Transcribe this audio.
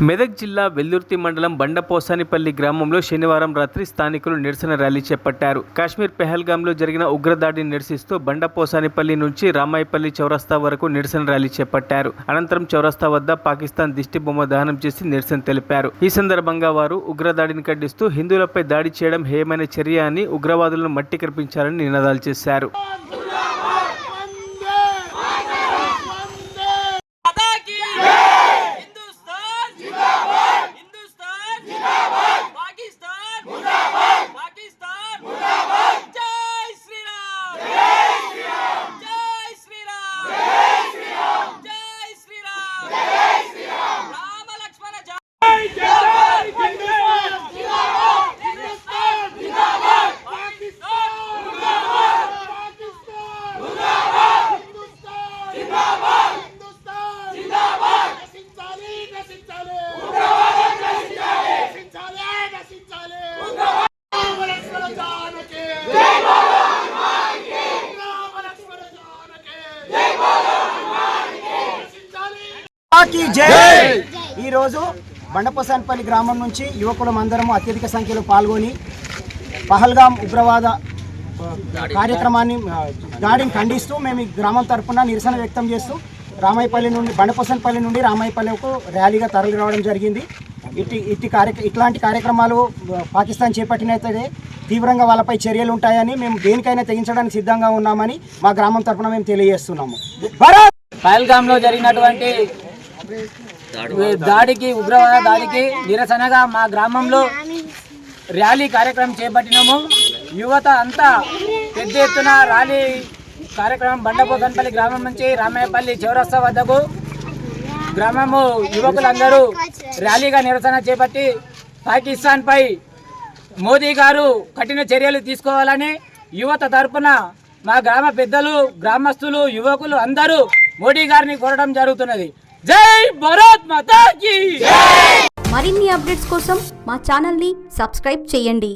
మెదక్ జిల్లా వెల్దుర్తి మండలం బండపోసానిపల్లి గ్రామంలో శనివారం రాత్రి స్థానికులు నిరసన ర్యాలీ చేపట్టారు. కాశ్మీర్ పెహల్గాంలో జరిగిన ఉగ్రదాడిని నిరసిస్తూ బండపోసానిపల్లి నుంచి రామాయపల్లి చౌరస్తా వరకు నిరసన ర్యాలీ చేపట్టారు. అనంతరం చౌరస్తా వద్ద పాకిస్తాన్ దిష్టి బొమ్మ దహనం చేసి నిరసన తెలిపారు. ఈ సందర్భంగా వారు ఉగ్రదాడిని ఖండిస్తూ హిందువులపై దాడి చేయడం హేయమైన చర్య అని ఉగ్రవాదులను మట్టి కరిపించాలని నినాదాలు చేశారు. ఈ రోజు బండపోసానిపల్లి గ్రామం నుంచి యువకులం అందరము అత్యధిక సంఖ్యలో పాల్గొని పహల్గాం ఉగ్రవాద కార్యక్రమాన్ని దాడిని ఖండిస్తూ మేము ఈ గ్రామం తరఫున నిరసన వ్యక్తం చేస్తూ రామాయపల్లి నుండి బండపోసానిపల్లి నుండి రామాయపల్లికు ర్యాలీగా తరలి రావడం జరిగింది. ఇట్లాంటి కార్యక్రమాలు పాకిస్తాన్ చేపట్టినైతే తీవ్రంగా వాళ్ళపై చర్యలు ఉంటాయని మేము దేనికైనా తెగించడానికి సిద్ధంగా ఉన్నామని మా గ్రామం తరఫున మేము తెలియజేస్తున్నాము. పహల్గాంలో జరిగినటువంటి దాడికి ఉగ్రవాద దాడికి నిరసనగా మా గ్రామంలో ర్యాలీ కార్యక్రమం చేపట్టినాము. యువత అంతా పెద్ద ఎత్తున ర్యాలీ కార్యక్రమం బండపోసానిపల్లి గ్రామం నుంచి రామాయపల్లి చౌరస్తా వద్దకు గ్రామము యువకులందరూ ర్యాలీగా నిరసన చేపట్టి పాకిస్తాన్పై మోదీ గారు కఠిన చర్యలు తీసుకోవాలని యువత తరపున మా గ్రామ పెద్దలు, గ్రామస్తులు, యువకులు అందరూ మోడీ గారిని కోరడం జరుగుతున్నది. జై భారత్ మాతా కీ. మరిన్ని అప్డేట్స్ కోసం మా ఛానల్ ని సబ్స్క్రైబ్ చేయండి.